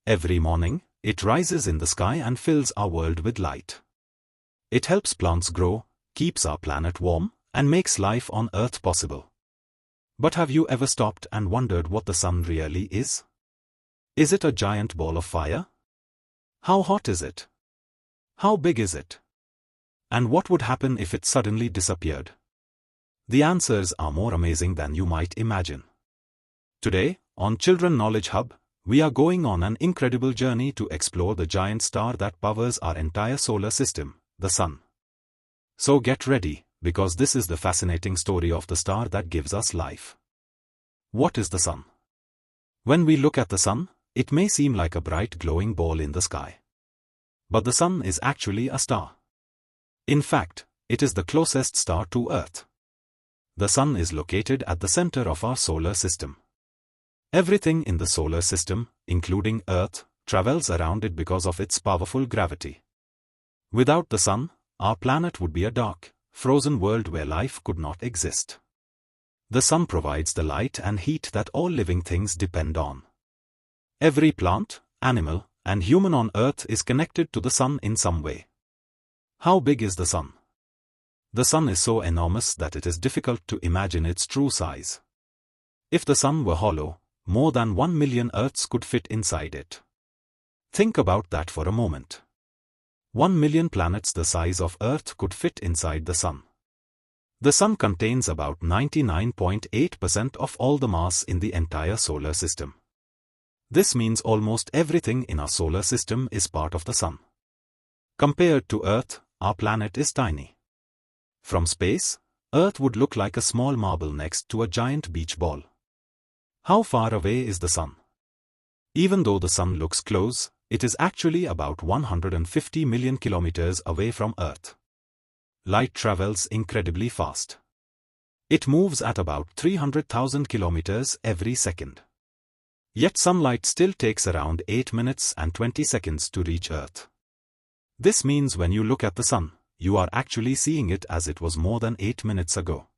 Every morning, it rises in the sky and fills our world with light. It helps plants grow, keeps our planet warm, and makes life on Earth possible. But have you ever stopped and wondered what the sun really is? Is it a giant ball of fire? How hot is it? How big is it? And what would happen if it suddenly disappeared? The answers are more amazing than you might imagine. Today, on Children Knowledge Hub, we are going on an incredible journey to explore the giant star that powers our entire solar system, the Sun. So get ready, because this is the fascinating story of the star that gives us life. What is the Sun? When we look at the Sun, it may seem like a bright glowing ball in the sky. But the Sun is actually a star. In fact, it is the closest star to Earth. The Sun is located at the center of our solar system. Everything in the solar system, including Earth, travels around it because of its powerful gravity. Without the Sun, our planet would be a dark, frozen world where life could not exist. The Sun provides the light and heat that all living things depend on. Every plant, animal, and human on Earth is connected to the Sun in some way. How big is the Sun? The Sun is so enormous that it is difficult to imagine its true size. If the Sun were hollow, more than 1 million Earths could fit inside it. Think about that for a moment. 1 million planets the size of Earth could fit inside the Sun. The Sun contains about 99.8% of all the mass in the entire solar system. This means almost everything in our solar system is part of the Sun. Compared to Earth, our planet is tiny. From space, Earth would look like a small marble next to a giant beach ball. How far away is the Sun? Even though the Sun looks close, it is actually about 150 million kilometers away from Earth. Light travels incredibly fast. It moves at about 300,000 kilometers every second. Yet sunlight still takes around 8 minutes and 20 seconds to reach Earth. This means when you look at the Sun, you are actually seeing it as it was more than 8 minutes ago.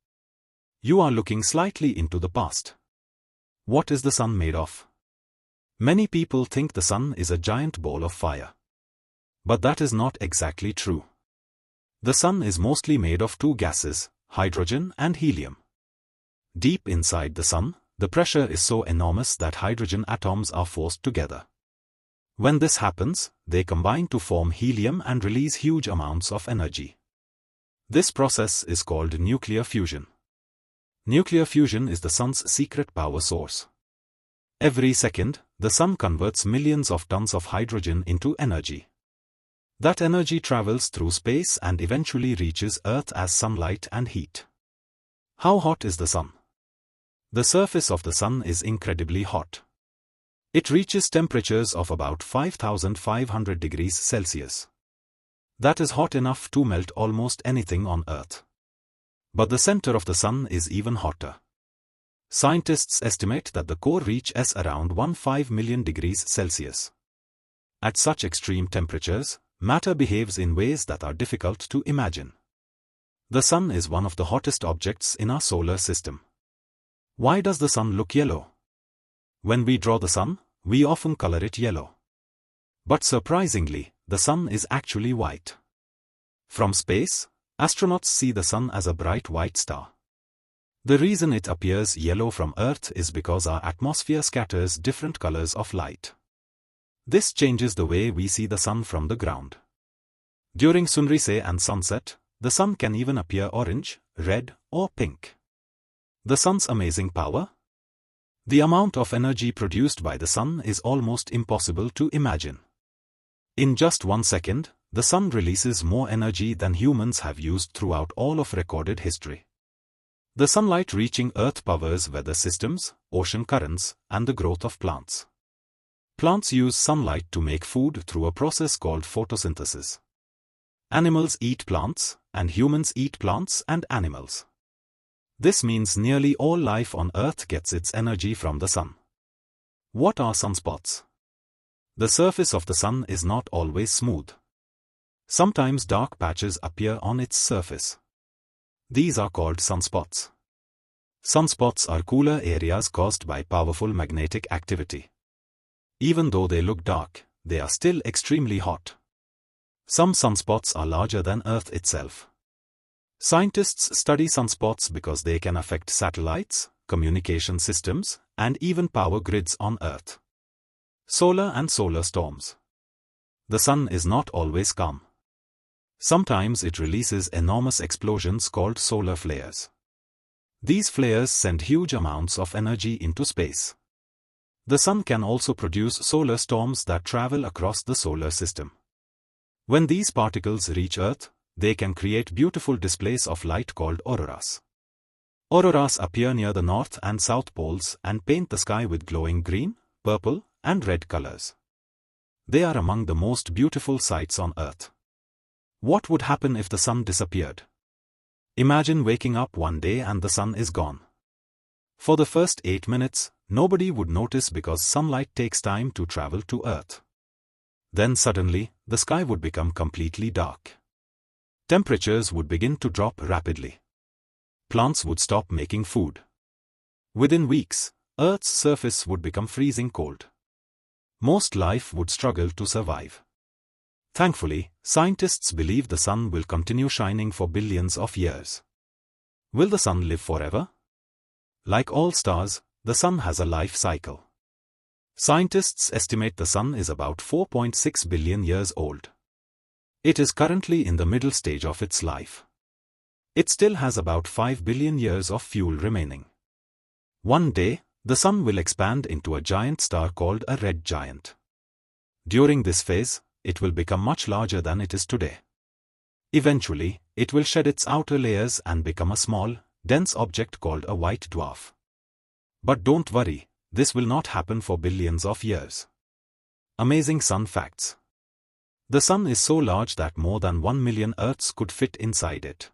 You are looking slightly into the past. What is the Sun made of? Many people think the Sun is a giant ball of fire. But that is not exactly true. The Sun is mostly made of two gases, hydrogen and helium. Deep inside the Sun, the pressure is so enormous that hydrogen atoms are forced together. When this happens, they combine to form helium and release huge amounts of energy. This process is called nuclear fusion. Nuclear fusion is the Sun's secret power source. Every second, the Sun converts millions of tons of hydrogen into energy. That energy travels through space and eventually reaches Earth as sunlight and heat. How hot is the Sun? The surface of the Sun is incredibly hot. It reaches temperatures of about 5,500 degrees Celsius. That is hot enough to melt almost anything on Earth. But the center of the Sun is even hotter. Scientists estimate that the core reaches around 15 million degrees Celsius. At such extreme temperatures, matter behaves in ways that are difficult to imagine. The Sun is one of the hottest objects in our solar system. Why does the Sun look yellow? When we draw the Sun, we often color it yellow. But surprisingly, the Sun is actually white. From space, astronauts see the Sun as a bright white star. The reason it appears yellow from Earth is because our atmosphere scatters different colors of light. This changes the way we see the Sun from the ground. During sunrise and sunset, the Sun can even appear orange, red, or pink. The Sun's amazing power? The amount of energy produced by the Sun is almost impossible to imagine. In just 1 second, the Sun releases more energy than humans have used throughout all of recorded history. The sunlight reaching Earth powers weather systems, ocean currents, and the growth of plants. Plants use sunlight to make food through a process called photosynthesis. Animals eat plants, and humans eat plants and animals. This means nearly all life on Earth gets its energy from the Sun. What are sunspots? The surface of the Sun is not always smooth. Sometimes dark patches appear on its surface. These are called sunspots. Sunspots are cooler areas caused by powerful magnetic activity. Even though they look dark, they are still extremely hot. Some sunspots are larger than Earth itself. Scientists study sunspots because they can affect satellites, communication systems, and even power grids on Earth. Solar and solar storms. The sun is not always calm. Sometimes it releases enormous explosions called solar flares. These flares send huge amounts of energy into space. The sun can also produce solar storms that travel across the solar system. When these particles reach Earth, they can create beautiful displays of light called auroras. Auroras appear near the north and south poles and paint the sky with glowing green, purple, and red colors. They are among the most beautiful sights on Earth. What would happen if the sun disappeared? Imagine waking up one day and the sun is gone. For the first 8 minutes, nobody would notice because sunlight takes time to travel to Earth. Then suddenly, the sky would become completely dark. Temperatures would begin to drop rapidly. Plants would stop making food. Within weeks, Earth's surface would become freezing cold. Most life would struggle to survive. Thankfully, scientists believe the sun will continue shining for billions of years. Will the sun live forever? Like all stars, the sun has a life cycle. Scientists estimate the sun is about 4.6 billion years old. It is currently in the middle stage of its life. It still has about 5 billion years of fuel remaining. One day, the sun will expand into a giant star called a red giant. During this phase, it will become much larger than it is today. Eventually, it will shed its outer layers and become a small, dense object called a white dwarf. But don't worry, this will not happen for billions of years. Amazing sun facts. The sun is so large that more than 1 million Earths could fit inside it.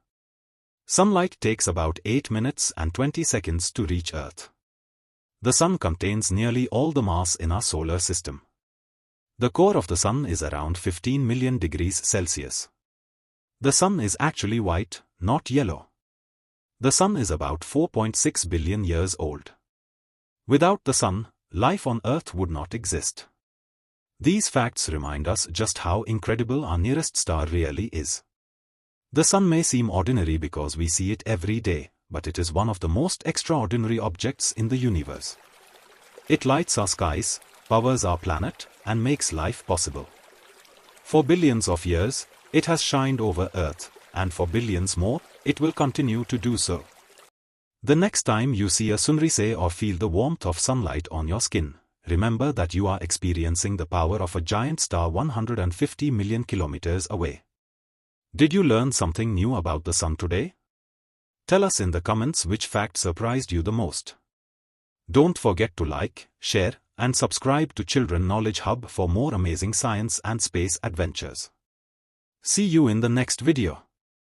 Sunlight takes about 8 minutes and 20 seconds to reach Earth. The sun contains nearly all the mass in our solar system. The core of the sun is around 15 million degrees Celsius. The sun is actually white, not yellow. The sun is about 4.6 billion years old. Without the sun, life on Earth would not exist. These facts remind us just how incredible our nearest star really is. The sun may seem ordinary because we see it every day, but it is one of the most extraordinary objects in the universe. It lights our skies, powers our planet, and makes life possible. For billions of years, it has shined over Earth, and for billions more, it will continue to do so. The next time you see a sunrise or feel the warmth of sunlight on your skin, remember that you are experiencing the power of a giant star 150 million kilometers away. Did you learn something new about the sun today? Tell us in the comments which fact surprised you the most. Don't forget to like, share, and subscribe to Children Knowledge Hub for more amazing science and space adventures. See you in the next video.